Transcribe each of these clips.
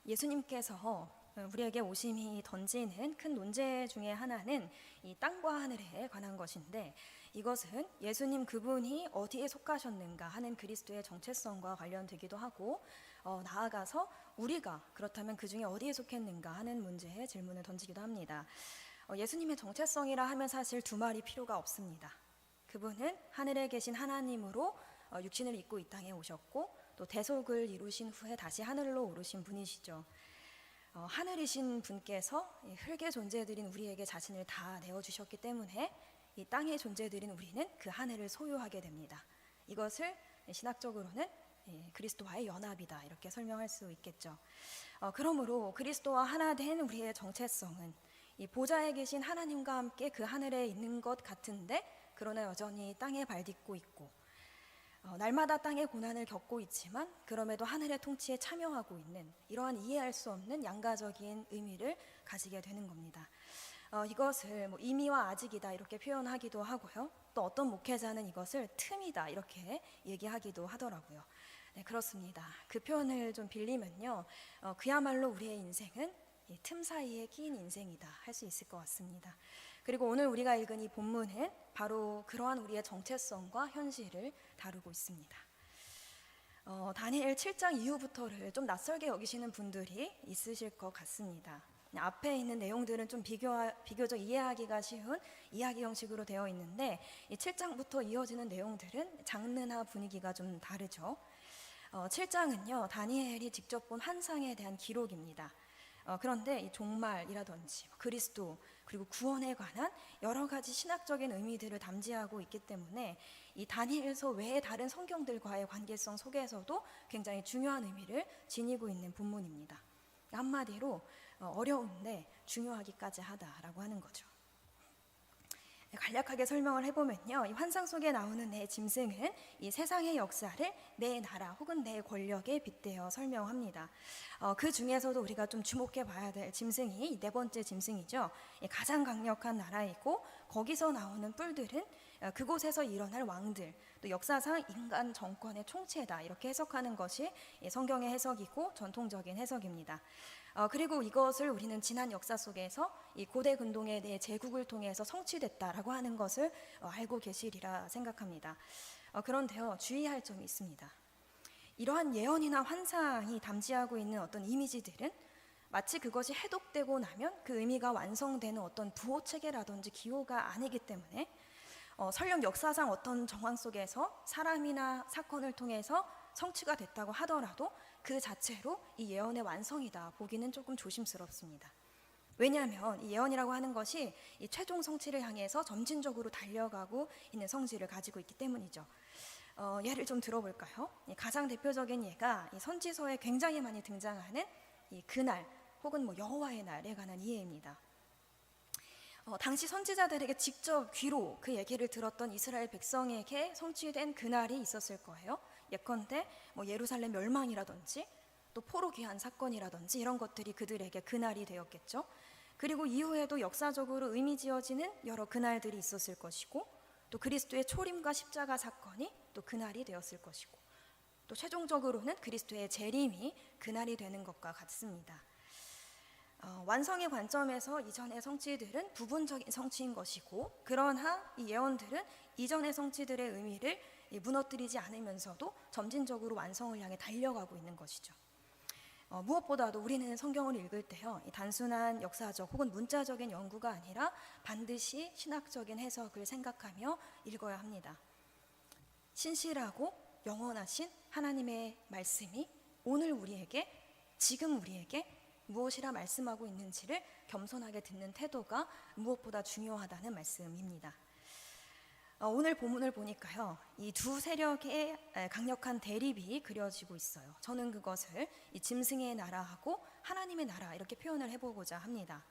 예수님께서 우리에게 오심이 던지는 큰 논제 중에 하나는 이 땅과 하늘에 관한 것인데, 이것은 예수님 그분이 어디에 속하셨는가 하는 그리스도의 정체성과 관련되기도 하고, 나아가서 우리가 그렇다면 그 중에 어디에 속했는가 하는 문제에 질문을 던지기도 합니다. 예수님의 정체성이라 하면 사실 두 말이 필요가 없습니다. 그분은 하늘에 계신 하나님으로 육신을 입고 이 땅에 오셨고, 또 대속을 이루신 후에 다시 하늘로 오르신 분이시죠. 하늘이신 분께서 흙의 존재들인 우리에게 자신을 다 내어주셨기 때문에 이 땅의 존재들인 우리는 그 하늘을 소유하게 됩니다. 이것을 신학적으로는 그리스도와의 연합이다, 이렇게 설명할 수 있겠죠. 그러므로 그리스도와 하나 된 우리의 정체성은 이 보좌에 계신 하나님과 함께 그 하늘에 있는 것 같은데, 그러나 여전히 땅에 발딛고 있고, 날마다 땅의 고난을 겪고 있지만 그럼에도 하늘의 통치에 참여하고 있는, 이러한 이해할 수 없는 양가적인 의미를 가지게 되는 겁니다. 이것을 이미와 아직이다 이렇게 표현하기도 하고요. 또 어떤 목회자는 이것을 틈이다 이렇게 얘기하기도 하더라고요. 네, 그렇습니다. 그 표현을 좀 빌리면요, 그야말로 우리의 인생은 틈 사이에 끼인 인생이다 할 수 있을 것 같습니다. 그리고 오늘 우리가 읽은 이 본문은 바로 그러한 우리의 정체성과 현실을 다루고 있습니다. 다니엘 7장 이후부터를 좀 낯설게 여기시는 분들이 있으실 것 같습니다. 앞에 있는 내용들은 좀 비교적 이해하기가 쉬운 이야기 형식으로 되어 있는데, 이 7장부터 이어지는 내용들은 장르나 분위기가 좀 다르죠. 7장은요, 다니엘이 직접 본 환상에 대한 기록입니다. 그런데 이 종말이라든지 그리스도 그리고 구원에 관한 여러 가지 신학적인 의미들을 담지하고 있기 때문에 이 다니엘서 외의 다른 성경들과의 관계성 속에서도 굉장히 중요한 의미를 지니고 있는 본문입니다. 한마디로 어려운데 중요하기까지 하다라고 하는 거죠. 간략하게 설명을 해보면요, 이 환상 속에 나오는 내 짐승은 이 세상의 역사를 내 나라 혹은 내 권력에 빗대어 설명합니다. 그 중에서도 우리가 좀 주목해 봐야 될 짐승이 네 번째 짐승이죠. 가장 강력한 나라이고, 거기서 나오는 뿔들은 그곳에서 일어날 왕들, 또 역사상 인간 정권의 총체다, 이렇게 해석하는 것이 성경의 해석이고 전통적인 해석입니다. 그리고 이것을 우리는 지난 역사 속에서 이 고대 근동의 네 제국을 통해서 성취됐다라고 하는 것을 알고 계시리라 생각합니다. 그런데요, 주의할 점이 있습니다. 이러한 예언이나 환상이 담지하고 있는 어떤 이미지들은 마치 그것이 해독되고 나면 그 의미가 완성되는 어떤 부호 체계라든지 기호가 아니기 때문에, 설령 역사상 어떤 정황 속에서 사람이나 사건을 통해서 성취가 됐다고 하더라도 그 자체로 이 예언의 완성이다 보기는 조금 조심스럽습니다. 왜냐하면 이 예언이라고 하는 것이 이 최종 성취를 향해서 점진적으로 달려가고 있는 성질을 가지고 있기 때문이죠. 예를 좀 들어볼까요? 가장 대표적인 예가 이 선지서에 굉장히 많이 등장하는 이 그날 혹은 여호와의 날에 관한 이해입니다. 당시 선지자들에게 직접 귀로 그 얘기를 들었던 이스라엘 백성에게 성취된 그날이 있었을 거예요. 예컨대 예루살렘 멸망이라든지 또 포로 귀환 사건이라든지 이런 것들이 그들에게 그날이 되었겠죠. 그리고 이후에도 역사적으로 의미지어지는 여러 그날들이 있었을 것이고, 또 그리스도의 초림과 십자가 사건이 또 그날이 되었을 것이고, 또 최종적으로는 그리스도의 재림이 그날이 되는 것과 같습니다. 완성의 관점에서 이전의 성취들은 부분적인 성취인 것이고, 그러나 이 예언들은 이전의 성취들의 의미를 무너뜨리지 않으면서도 점진적으로 완성을 향해 달려가고 있는 것이죠. 무엇보다도 우리는 성경을 읽을 때요, 단순한 역사적 혹은 문자적인 연구가 아니라 반드시 신학적인 해석을 생각하며 읽어야 합니다. 신실하고 영원하신 하나님의 말씀이 오늘 우리에게, 지금 우리에게 무엇이라 말씀하고 있는지를 겸손하게 듣는 태도가 무엇보다 중요하다는 말씀입니다. 오늘 본문을 보니까요, 이 두 세력의 강력한 대립이 그려지고 있어요. 저는 그것을 이 짐승의 나라하고 하나님의 나라 이렇게 표현을 해보고자 합니다.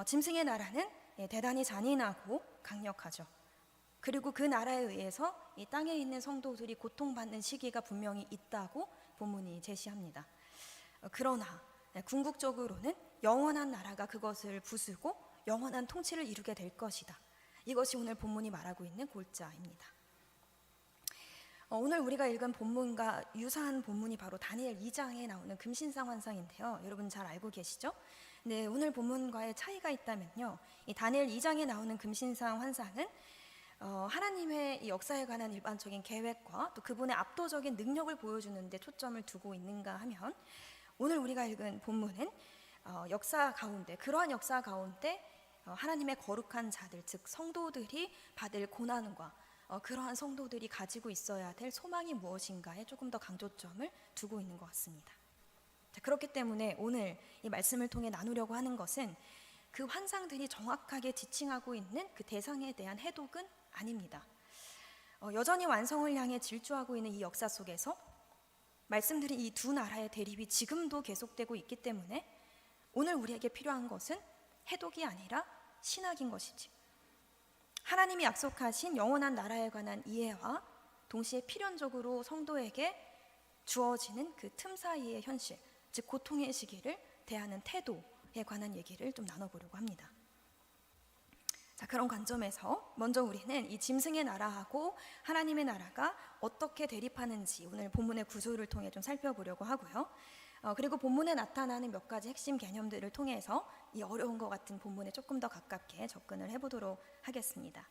짐승의 나라는 대단히 잔인하고 강력하죠. 그리고 그 나라에 의해서 이 땅에 있는 성도들이 고통받는 시기가 분명히 있다고 본문이 제시합니다. 그러나 궁극적으로는 영원한 나라가 그것을 부수고 영원한 통치를 이루게 될 것이다. 이것이 오늘 본문이 말하고 있는 골자입니다. 오늘 우리가 읽은 본문과 유사한 본문이 바로 다니엘 2장에 나오는 금신상 환상인데요. 여러분 잘 알고 계시죠? 네, 오늘 본문과의 차이가 있다면요. 이 다니엘 2장에 나오는 금신상 환상은 하나님의 이 역사에 관한 일반적인 계획과 또 그분의 압도적인 능력을 보여주는 데 초점을 두고 있는가 하면, 오늘 우리가 읽은 본문은 그러한 역사 가운데 하나님의 거룩한 자들, 즉 성도들이 받을 고난과 그러한 성도들이 가지고 있어야 될 소망이 무엇인가에 조금 더 강조점을 두고 있는 것 같습니다. 자, 그렇기 때문에 오늘 이 말씀을 통해 나누려고 하는 것은 그 환상들이 정확하게 지칭하고 있는 그 대상에 대한 해독은 아닙니다. 여전히 완성을 향해 질주하고 있는 이 역사 속에서 말씀드린 이 두 나라의 대립이 지금도 계속되고 있기 때문에 오늘 우리에게 필요한 것은 해독이 아니라 신학인 것이지, 하나님이 약속하신 영원한 나라에 관한 이해와 동시에 필연적으로 성도에게 주어지는 그 틈 사이의 현실, 즉 고통의 시기를 대하는 태도에 관한 얘기를 좀 나눠보려고 합니다. 자, 그런 관점에서 먼저 우리는 이 짐승의 나라하고 하나님의 나라가 어떻게 대립하는지 오늘 본문의 구조를 통해 좀 살펴보려고 하고요. 그리고 본문에 나타나는 몇 가지 핵심 개념들을 통해서 이 어려운 것 같은 본문에 조금 더 가깝게 접근을 해보도록 하겠습니다.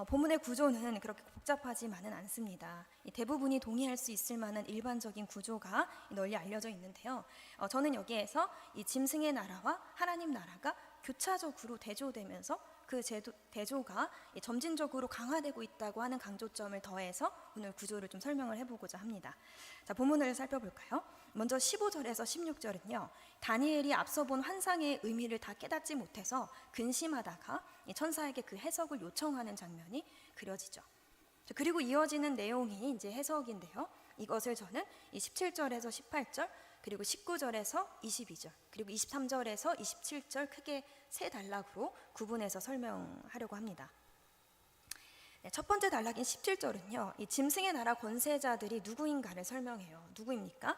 본문의 구조는 그렇게 복잡하지만은 않습니다. 대부분이 동의할 수 있을 만한 일반적인 구조가 널리 알려져 있는데요. 저는 여기에서 이 짐승의 나라와 하나님 나라가 교차적으로 대조되면서 그 대조가 점진적으로 강화되고 있다고 하는 강조점을 더해서 오늘 구조를 좀 설명을 해보고자 합니다. 자, 본문을 살펴볼까요? 먼저 15절에서 16절은요, 다니엘이 앞서 본 환상의 의미를 다 깨닫지 못해서 근심하다가 천사에게 그 해석을 요청하는 장면이 그려지죠. 그리고 이어지는 내용이 이제 해석인데요. 이것을 저는 이 17절에서 18절, 그리고 19절에서 22절, 그리고 23절에서 27절 크게 세 단락으로 구분해서 설명하려고 합니다. 첫 번째 단락인 17절은요, 이 짐승의 나라 권세자들이 누구인가를 설명해요. 누구입니까?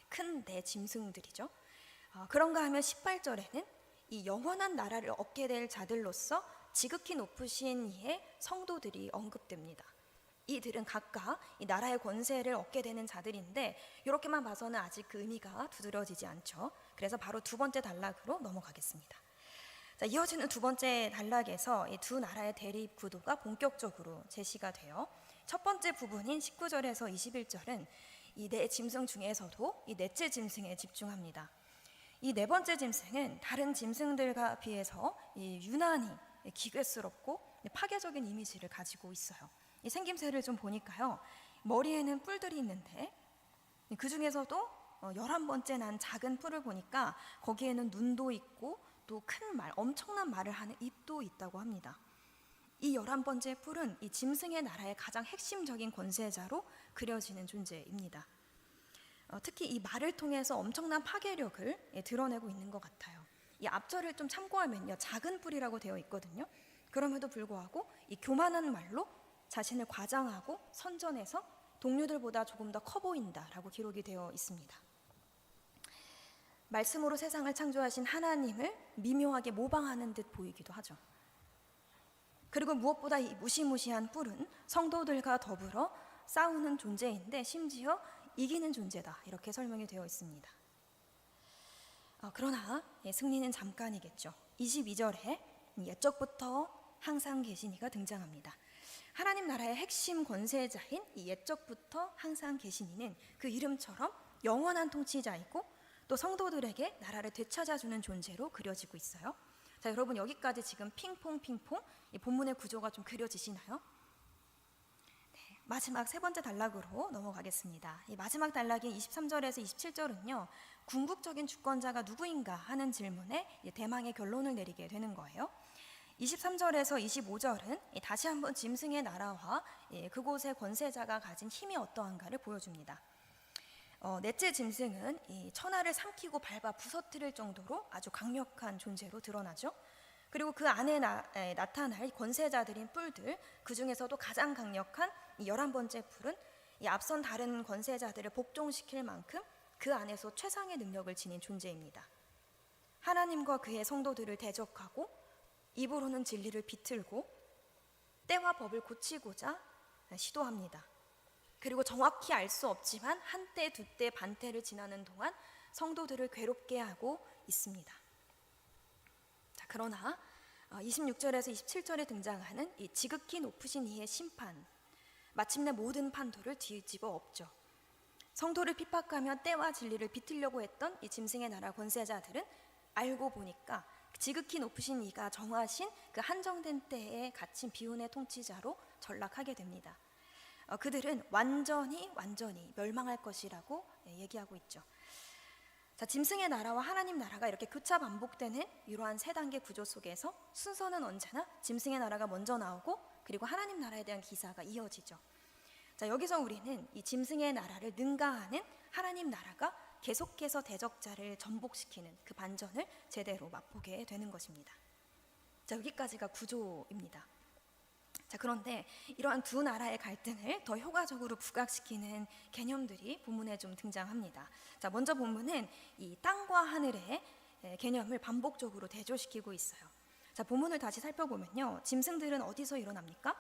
큰 대 짐승들이죠. 그런가 하면 18절에는 이 영원한 나라를 얻게 될 자들로서 지극히 높으신 이의 성도들이 언급됩니다. 이들은 각각 이 나라의 권세를 얻게 되는 자들인데, 이렇게만 봐서는 아직 그 의미가 두드러지지 않죠. 그래서 바로 두 번째 단락으로 넘어가겠습니다. 자, 이어지는 두 번째 단락에서 이 두 나라의 대립 구도가 본격적으로 제시가 돼요. 첫 번째 부분인 19절에서 21절은 이 네 짐승 중에서도 이 넷째 짐승에 집중합니다. 이 네 번째 짐승은 다른 짐승들과 비해서 유난히 기괴스럽고 파괴적인 이미지를 가지고 있어요. 이 생김새를 좀 보니까요, 머리에는 뿔들이 있는데 그 중에서도 11번째 난 작은 뿔을 보니까 거기에는 눈도 있고 또 큰 말, 엄청난 말을 하는 입도 있다고 합니다. 이 11번째 뿔은 이 짐승의 나라의 가장 핵심적인 권세자로 그려지는 존재입니다. 특히 이 말을 통해서 엄청난 파괴력을 드러내고 있는 것 같아요. 이 앞절을 좀 참고하면요, 작은 뿔이라고 되어 있거든요. 그럼에도 불구하고 이 교만한 말로 자신을 과장하고 선전해서 동료들보다 조금 더 커 보인다라고 기록이 되어 있습니다. 말씀으로 세상을 창조하신 하나님을 미묘하게 모방하는 듯 보이기도 하죠. 그리고 무엇보다 이 무시무시한 뿔은 성도들과 더불어 싸우는 존재인데 심지어 이기는 존재다, 이렇게 설명이 되어 있습니다. 그러나 승리는 잠깐이겠죠. 22절에 옛적부터 항상 계신 이가 등장합니다. 하나님 나라의 핵심 권세자인 이 옛적부터 항상 계신 이는 그 이름처럼 영원한 통치자이고 또 성도들에게 나라를 되찾아주는 존재로 그려지고 있어요. 자, 여러분 여기까지 지금 핑퐁 이 본문의 구조가 좀 그려지시나요? 네, 마지막 세 번째 단락으로 넘어가겠습니다. 이 마지막 단락인 23절에서 27절은요, 궁극적인 주권자가 누구인가 하는 질문에 대망의 결론을 내리게 되는 거예요. 23절에서 25절은 다시 한번 짐승의 나라와 그곳의 권세자가 가진 힘이 어떠한가를 보여줍니다. 넷째 짐승은 이 천하를 삼키고 밟아 부서뜨릴 정도로 아주 강력한 존재로 드러나죠. 그리고 그 안에 나타날 권세자들인 뿔들, 그 중에서도 가장 강력한 이 11번째 뿔은 이 앞선 다른 권세자들을 복종시킬 만큼 그 안에서 최상의 능력을 지닌 존재입니다. 하나님과 그의 성도들을 대적하고 입으로는 진리를 비틀고 때와 법을 고치고자 시도합니다. 그리고 정확히 알 수 없지만 한때, 두때, 반때를 지나는 동안 성도들을 괴롭게 하고 있습니다. 자, 그러나 26절에서 27절에 등장하는 이 지극히 높으신 이의 심판, 마침내 모든 판도를 뒤집어 엎죠. 성도를 핍박하며 때와 진리를 비틀려고 했던 이 짐승의 나라 권세자들은 알고 보니까 지극히 높으신 이가 정하신 그 한정된 때에 갇힌 비운의 통치자로 전락하게 됩니다. 그들은 완전히 멸망할 것이라고 얘기하고 있죠. 자, 짐승의 나라와 하나님 나라가 이렇게 교차 반복되는 이러한 세 단계 구조 속에서 순서는 언제나 짐승의 나라가 먼저 나오고 그리고 하나님 나라에 대한 기사가 이어지죠. 자, 여기서 우리는 이 짐승의 나라를 능가하는 하나님 나라가 계속해서 대적자를 전복시키는 그 반전을 제대로 맛보게 되는 것입니다. 자, 여기까지가 구조입니다. 자, 그런데 이러한 두 나라의 갈등을 더 효과적으로 부각시키는 개념들이 본문에 좀 등장합니다. 자, 먼저 본문은 이 땅과 하늘의 개념을 반복적으로 대조시키고 있어요. 자, 본문을 다시 살펴보면요, 짐승들은 어디서 일어납니까?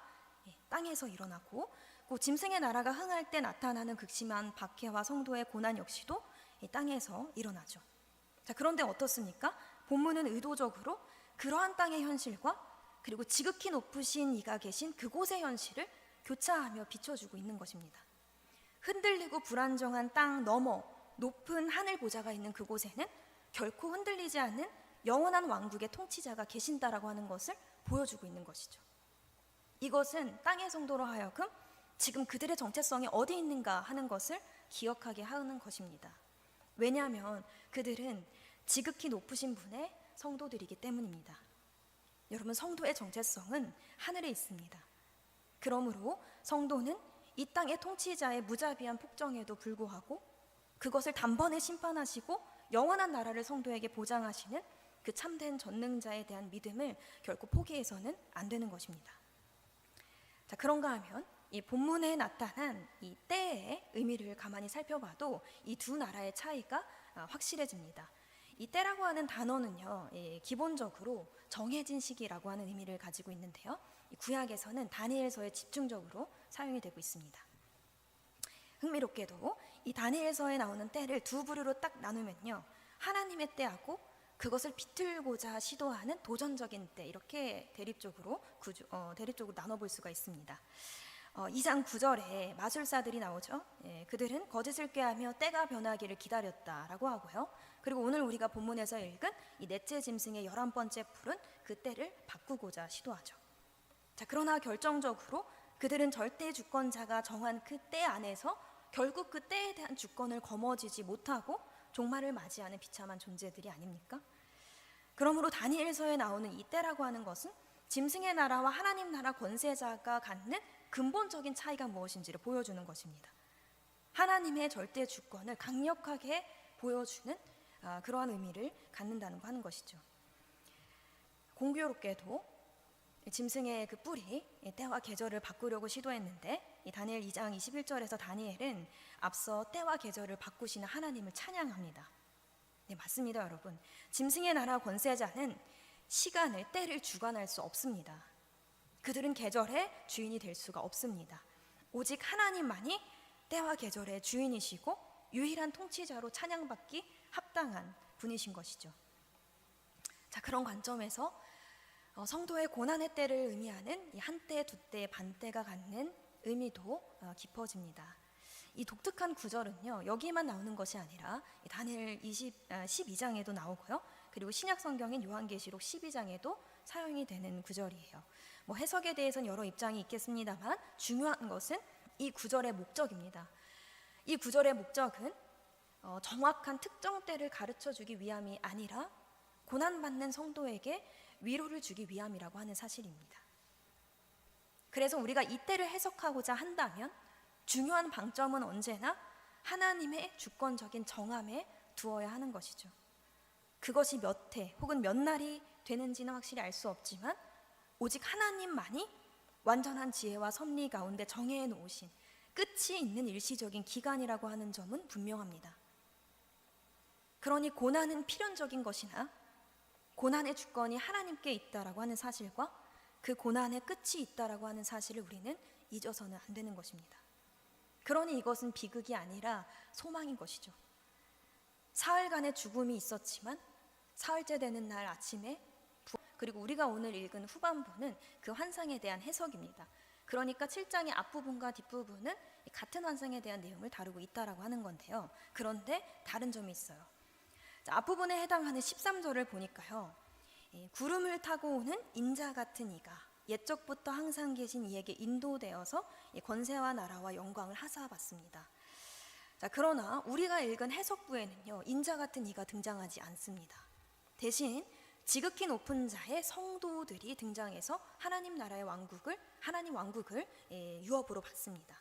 땅에서 일어나고, 그 짐승의 나라가 흥할 때 나타나는 극심한 박해와 성도의 고난 역시도 이 땅에서 일어나죠. 자, 그런데 어떻습니까? 본문은 의도적으로 그러한 땅의 현실과 그리고 지극히 높으신 이가 계신 그곳의 현실을 교차하며 비춰주고 있는 것입니다. 흔들리고 불안정한 땅 너머 높은 하늘 보좌가 있는 그곳에는 결코 흔들리지 않는 영원한 왕국의 통치자가 계신다라고 하는 것을 보여주고 있는 것이죠. 이것은 땅의 성도로 하여금 지금 그들의 정체성이 어디 있는가 하는 것을 기억하게 하는 것입니다. 왜냐하면 그들은 지극히 높으신 분의 성도들이기 때문입니다. 여러분, 성도의 정체성은 하늘에 있습니다. 그러므로 성도는 이 땅의 통치자의 무자비한 폭정에도 불구하고 그것을 단번에 심판하시고 영원한 나라를 성도에게 보장하시는 그 참된 전능자에 대한 믿음을 결코 포기해서는 안 되는 것입니다. 자, 그런가 하면 이 본문에 나타난 이 때의 의미를 가만히 살펴봐도 이 두 나라의 차이가 확실해집니다. 이 때라고 하는 단어는요, 기본적으로 정해진 시기라고 하는 의미를 가지고 있는데요, 구약에서는 다니엘서에 집중적으로 사용이 되고 있습니다. 흥미롭게도 이 다니엘서에 나오는 때를 두 부류로 딱 나누면요, 하나님의 때하고 그것을 비틀고자 시도하는 도전적인 때, 이렇게 대립적으로 나눠볼 수가 있습니다. 2장 9절에 마술사들이 나오죠. 그들은 거짓을 꾀하며 때가 변하기를 기다렸다라고 하고요. 그리고 오늘 우리가 본문에서 읽은 이 넷째 짐승의 11번째 풀은 그 때를 바꾸고자 시도하죠. 자, 그러나 결정적으로 그들은 절대 주권자가 정한 그 때 안에서 결국 그 때에 대한 주권을 거머쥐지 못하고 종말을 맞이하는 비참한 존재들이 아닙니까? 그러므로 다니엘서에 나오는 이 때라고 하는 것은 짐승의 나라와 하나님 나라 권세자가 갖는 근본적인 차이가 무엇인지를 보여주는 것입니다. 하나님의 절대 주권을 강력하게 보여주는 그러한 의미를 갖는다는 거 하는 것이죠. 공교롭게도 짐승의 그 뿔이 때와 계절을 바꾸려고 시도했는데 이 다니엘 2장 21절에서 다니엘은 앞서 때와 계절을 바꾸시는 하나님을 찬양합니다. 네, 맞습니다, 여러분. 짐승의 나라 권세자는 시간을, 때를 주관할 수 없습니다. 그들은 계절의 주인이 될 수가 없습니다. 오직 하나님만이 때와 계절의 주인이시고 유일한 통치자로 찬양받기 합당한 분이신 것이죠. 자, 그런 관점에서 성도의 고난의 때를 의미하는 이 한때, 두때, 반때가 갖는 의미도 깊어집니다. 이 독특한 구절은요, 여기만 나오는 것이 아니라 다니엘 12장에도 나오고요, 그리고 신약 성경인 요한계시록 12장에도 사용이 되는 구절이에요. 뭐 해석에 대해서는 여러 입장이 있겠습니다만 중요한 것은 이 구절의 목적입니다. 이 구절의 목적은 정확한 특정 때를 가르쳐주기 위함이 아니라 고난받는 성도에게 위로를 주기 위함이라고 하는 사실입니다. 그래서 우리가 이 때를 해석하고자 한다면 중요한 방점은 언제나 하나님의 주권적인 정함에 두어야 하는 것이죠. 그것이 몇 해 혹은 몇 날이 되는지는 확실히 알 수 없지만 오직 하나님만이 완전한 지혜와 섭리 가운데 정해 놓으신 끝이 있는 일시적인 기간이라고 하는 점은 분명합니다. 그러니 고난은 필연적인 것이나 고난의 주권이 하나님께 있다라고 하는 사실과 그 고난의 끝이 있다라고 하는 사실을 우리는 잊어서는 안 되는 것입니다. 그러니 이것은 비극이 아니라 소망인 것이죠. 사흘간의 죽음이 있었지만 사흘째 되는 날 아침에 그리고 우리가 오늘 읽은 후반부는 그 환상에 대한 해석입니다. 그러니까 7장의 앞부분과 뒷부분은 같은 환상에 대한 내용을 다루고 있다라고 하는 건데요. 그런데 다른 점이 있어요. 자, 앞부분에 해당하는 13절을 보니까요. 구름을 타고 오는 인자 같은 이가 옛적부터 항상 계신 이에게 인도되어서 권세와 나라와 영광을 하사받습니다. 자, 그러나 우리가 읽은 해석부에는요, 인자 같은 이가 등장하지 않습니다. 대신 지극히 높은 자의 성도들이 등장해서 하나님 나라의 하나님 왕국을 유업으로 받습니다.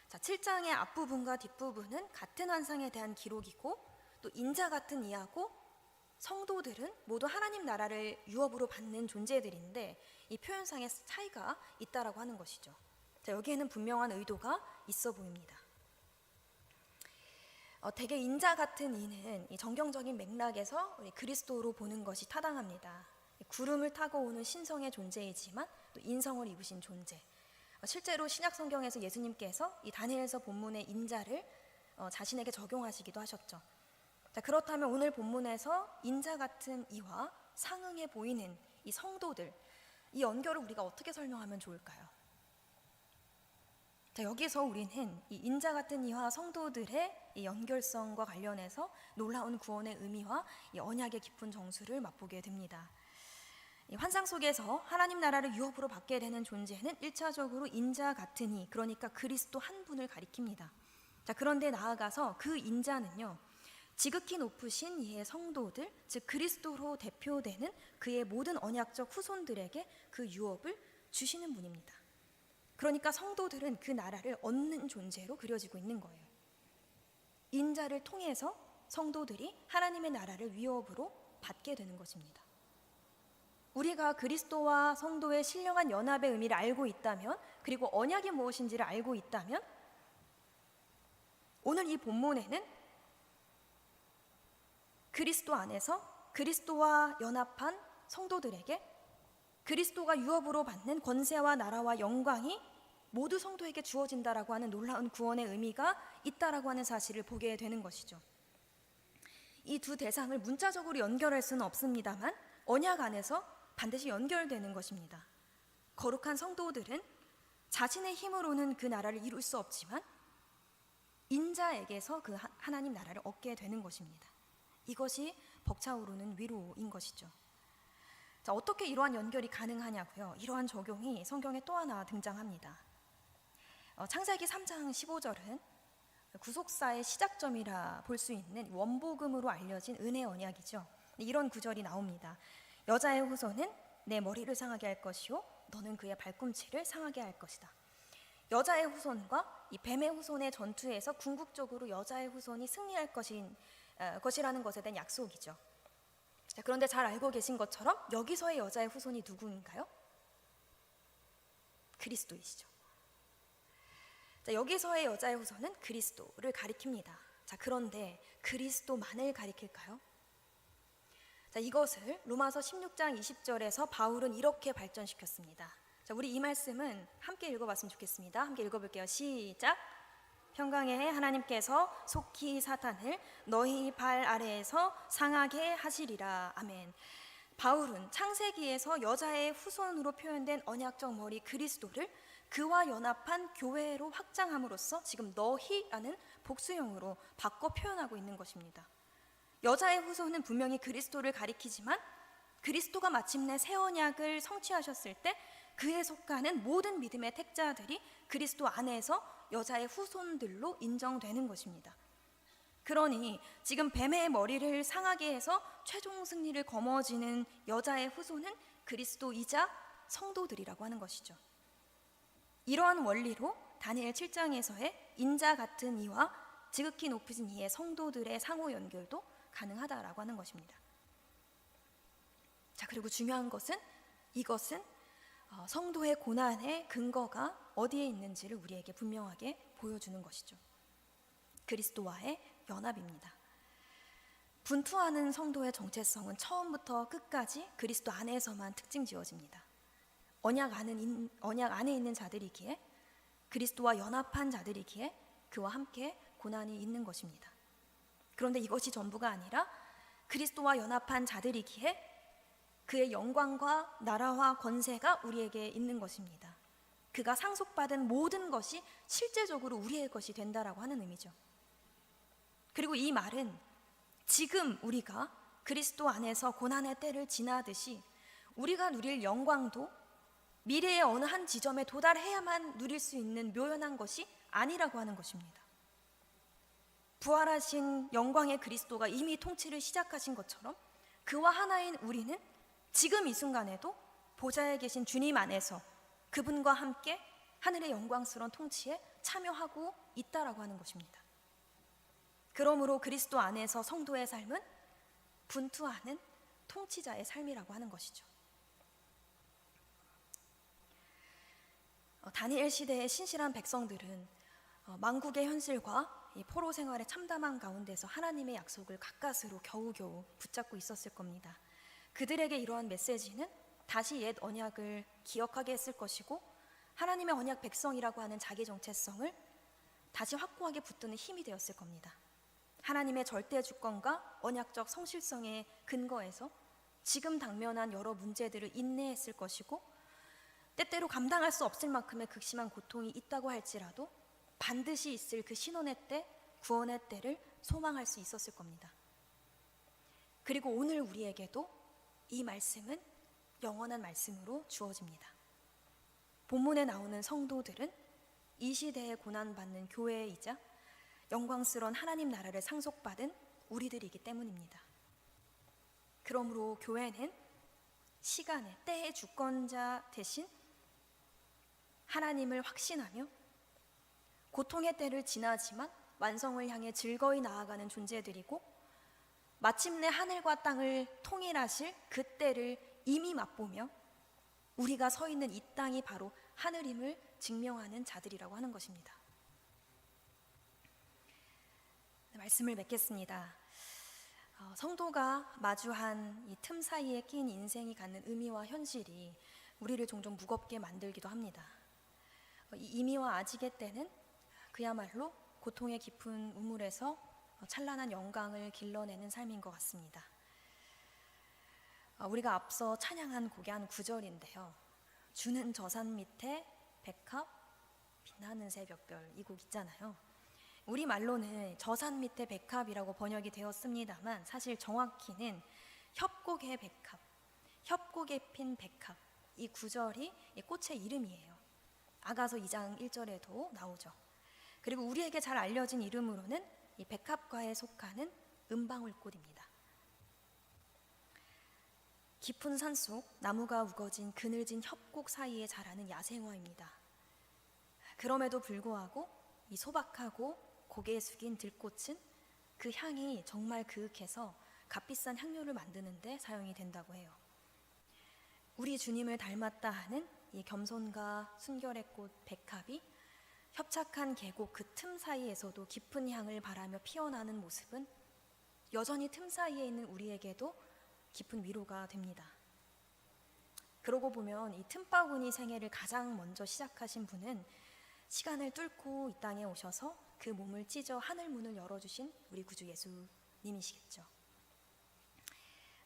자, 7장의 앞부분과 뒷부분은 같은 환상에 대한 기록이고 또 인자 같은 이하고 성도들은 모두 하나님 나라를 유업으로 받는 존재들인데 이 표현상의 차이가 있다라고 하는 것이죠. 자, 여기에는 분명한 의도가 있어 보입니다. 대개 인자 같은 이는 이 정경적인 맥락에서 우리 그리스도로 보는 것이 타당합니다. 구름을 타고 오는 신성의 존재이지만 또 인성을 입으신 존재. 실제로 신약 성경에서 예수님께서 이 다니엘서 본문의 인자를 자신에게 적용하시기도 하셨죠. 자, 그렇다면 오늘 본문에서 인자 같은 이와 상응해 보이는 이 성도들, 이 연결을 우리가 어떻게 설명하면 좋을까요? 자, 여기서 우리는 이 인자 같은 이와 성도들의 이 연결성과 관련해서 놀라운 구원의 의미와 이 언약의 깊은 정수를 맛보게 됩니다. 이 환상 속에서 하나님 나라를 유업으로 받게 되는 존재는 1차적으로 인자 같은 이, 그러니까 그리스도 한 분을 가리킵니다. 자, 그런데 나아가서 그 인자는요, 지극히 높으신 이의 성도들, 즉 그리스도로 대표되는 그의 모든 언약적 후손들에게 그 유업을 주시는 분입니다. 그러니까 성도들은 그 나라를 얻는 존재로 그려지고 있는 거예요. 인자를 통해서 성도들이 하나님의 나라를 위업으로 받게 되는 것입니다. 우리가 그리스도와 성도의 신령한 연합의 의미를 알고 있다면, 그리고 언약이 무엇인지를 알고 있다면, 오늘 이 본문에는 그리스도 안에서 그리스도와 연합한 성도들에게 그리스도가 유업으로 받는 권세와 나라와 영광이 모두 성도에게 주어진다라고 하는 놀라운 구원의 의미가 있다라고 하는 사실을 보게 되는 것이죠. 이 두 대상을 문자적으로 연결할 수는 없습니다만 언약 안에서 반드시 연결되는 것입니다. 거룩한 성도들은 자신의 힘으로는 그 나라를 이룰 수 없지만 인자에게서 그 하나님 나라를 얻게 되는 것입니다. 이것이 벅차오르는 위로인 것이죠. 자, 어떻게 이러한 연결이 가능하냐고요? 이러한 적용이 성경에 또 하나 등장합니다. 창세기 3장 15절은 구속사의 시작점이라 볼 수 있는 원복음으로 알려진 은혜 언약이죠. 이런 구절이 나옵니다. 여자의 후손은 내 머리를 상하게 할 것이요 너는 그의 발꿈치를 상하게 할 것이다. 여자의 후손과 이 뱀의 후손의 전투에서 궁극적으로 여자의 후손이 승리할 것이라는 것에 대한 약속이죠. 자, 그런데 잘 알고 계신 것처럼 여기서의 여자의 후손이 누구인가요? 그리스도이시죠. 자, 여기서의 여자의 후손은 그리스도를 가리킵니다. 자, 그런데 그리스도만을 가리킬까요? 자, 이것을 로마서 16장 20절에서 바울은 이렇게 발전시켰습니다. 자, 우리 이 말씀은 함께 읽어봤으면 좋겠습니다. 함께 읽어볼게요. 시작. 평강의 하나님께서 속히 사탄을 너희 발 아래에서 상하게 하시리라. 아멘. 바울은 창세기에서 여자의 후손으로 표현된 언약적 머리 그리스도를 그와 연합한 교회로 확장함으로써 지금 너희라는 복수형으로 바꿔 표현하고 있는 것입니다. 여자의 후손은 분명히 그리스도를 가리키지만 그리스도가 마침내 새 언약을 성취하셨을 때 그에 속하는 모든 믿음의 택자들이 그리스도 안에서 여자의 후손들로 인정되는 것입니다. 그러니 지금 뱀의 머리를 상하게 해서 최종 승리를 거머쥐는 여자의 후손은 그리스도이자 성도들이라고 하는 것이죠. 이러한 원리로 다니엘 7장에서의 인자 같은 이와 지극히 높으신 이의 성도들의 상호 연결도 가능하다라고 하는 것입니다. 자, 그리고 중요한 것은 이것은 성도의 고난의 근거가 어디에 있는지를 우리에게 분명하게 보여주는 것이죠. 그리스도와의 연합입니다. 분투하는 성도의 정체성은 처음부터 끝까지 그리스도 안에서만 특징 지어집니다. 언약 안에 있는 자들이기에 그리스도와 연합한 자들이기에 그와 함께 고난이 있는 것입니다. 그런데 이것이 전부가 아니라 그리스도와 연합한 자들이기에 그의 영광과 나라와 권세가 우리에게 있는 것입니다. 그가 상속받은 모든 것이 실제적으로 우리의 것이 된다라고 하는 의미죠. 그리고 이 말은 지금 우리가 그리스도 안에서 고난의 때를 지나듯이 우리가 누릴 영광도 미래의 어느 한 지점에 도달해야만 누릴 수 있는 묘연한 것이 아니라고 하는 것입니다. 부활하신 영광의 그리스도가 이미 통치를 시작하신 것처럼 그와 하나인 우리는 지금 이 순간에도 보좌에 계신 주님 안에서 그분과 함께 하늘의 영광스러운 통치에 참여하고 있다라고 하는 것입니다. 그러므로 그리스도 안에서 성도의 삶은 분투하는 통치자의 삶이라고 하는 것이죠. 다니엘 시대의 신실한 백성들은 만국의 현실과 이 포로 생활에 참담한 가운데서 하나님의 약속을 가까스로 겨우겨우 붙잡고 있었을 겁니다. 그들에게 이러한 메시지는 다시 옛 언약을 기억하게 했을 것이고 하나님의 언약 백성이라고 하는 자기 정체성을 다시 확고하게 붙드는 힘이 되었을 겁니다. 하나님의 절대 주권과 언약적 성실성에 근거해서 지금 당면한 여러 문제들을 인내했을 것이고 때때로 감당할 수 없을 만큼의 극심한 고통이 있다고 할지라도 반드시 있을 그 신원의 때, 구원의 때를 소망할 수 있었을 겁니다. 그리고 오늘 우리에게도 이 말씀은 영원한 말씀으로 주어집니다. 본문에 나오는 성도들은 이 시대에 고난받는 교회이자 영광스러운 하나님 나라를 상속받은 우리들이기 때문입니다. 그러므로 교회는 시간의 때의 주권자 대신 하나님을 확신하며 고통의 때를 지나지만 완성을 향해 즐거이 나아가는 존재들이고 마침내 하늘과 땅을 통일하실 그 때를 이미 맛보며 우리가 서 있는 이 땅이 바로 하늘임을 증명하는 자들이라고 하는 것입니다. 말씀을 맺겠습니다. 성도가 마주한 이 틈 사이에 낀 인생이 갖는 의미와 현실이 우리를 종종 무겁게 만들기도 합니다. 이 이미와 아직의 때는 그야말로 고통의 깊은 우물에서 찬란한 영광을 길러내는 삶인 것 같습니다. 우리가 앞서 찬양한 곡의 한 구절인데요. 주는 저산 밑에 백합 빛나는 새벽별, 이 곡 있잖아요. 우리말로는 저산 밑에 백합이라고 번역이 되었습니다만 사실 정확히는 협곡의 백합, 협곡에 핀 백합, 이 구절이 이 꽃의 이름이에요. 아가서 2장 1절에도 나오죠. 그리고 우리에게 잘 알려진 이름으로는 이 백합과에 속하는 은방울꽃입니다. 깊은 산속 나무가 우거진 그늘진 협곡 사이에 자라는 야생화입니다. 그럼에도 불구하고 이 소박하고 고개 숙인 들꽃은 그 향이 정말 그윽해서 값비싼 향료를 만드는 데 사용이 된다고 해요. 우리 주님을 닮았다 하는 이 겸손과 순결의 꽃 백합이 협착한 계곡 그 틈 사이에서도 깊은 향을 바라며 피어나는 모습은 여전히 틈 사이에 있는 우리에게도 깊은 위로가 됩니다. 그러고 보면 이 틈바구니 생애를 가장 먼저 시작하신 분은 시간을 뚫고 이 땅에 오셔서 그 몸을 찢어 하늘 문을 열어주신 우리 구주 예수님이시겠죠.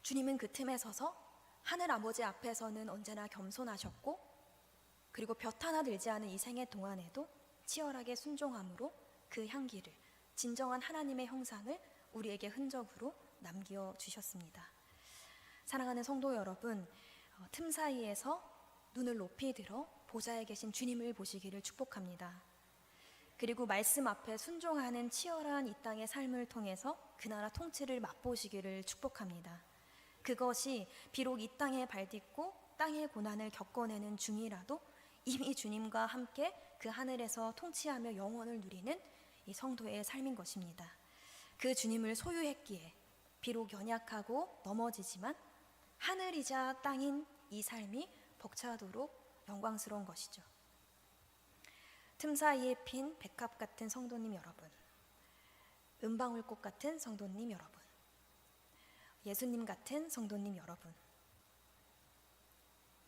주님은 그 틈에 서서 하늘 아버지 앞에서는 언제나 겸손하셨고 그리고 볕 하나 들지 않은 이 생애 동안에도 치열하게 순종함으로 그 향기를 진정한 하나님의 형상을 우리에게 흔적으로 남겨주셨습니다. 사랑하는 성도 여러분, 틈 사이에서 눈을 높이 들어 보좌에 계신 주님을 보시기를 축복합니다. 그리고 말씀 앞에 순종하는 치열한 이 땅의 삶을 통해서 그 나라 통치를 맛보시기를 축복합니다. 그것이 비록 이 땅에 발딛고 땅의 고난을 겪어내는 중이라도 이미 주님과 함께 그 하늘에서 통치하며 영원을 누리는 이 성도의 삶인 것입니다. 그 주님을 소유했기에 비록 연약하고 넘어지지만 하늘이자 땅인 이 삶이 벅차도록 영광스러운 것이죠. 틈 사이에 핀 백합 같은 성도님 여러분, 은방울꽃 같은 성도님 여러분, 예수님 같은 성도님 여러분,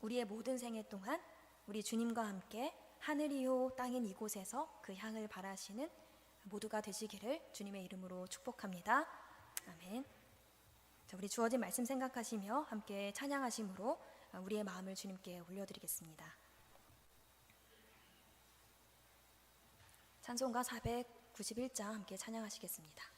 우리의 모든 생애 동안 우리 주님과 함께 하늘이요 땅인 이곳에서 그 향을 바라시는 모두가 되시기를 주님의 이름으로 축복합니다. 아멘. 자, 우리 주어진 말씀 생각하시며 함께 찬양하심으로 우리의 마음을 주님께 올려드리겠습니다. 찬송가 491장 함께 찬양하시겠습니다.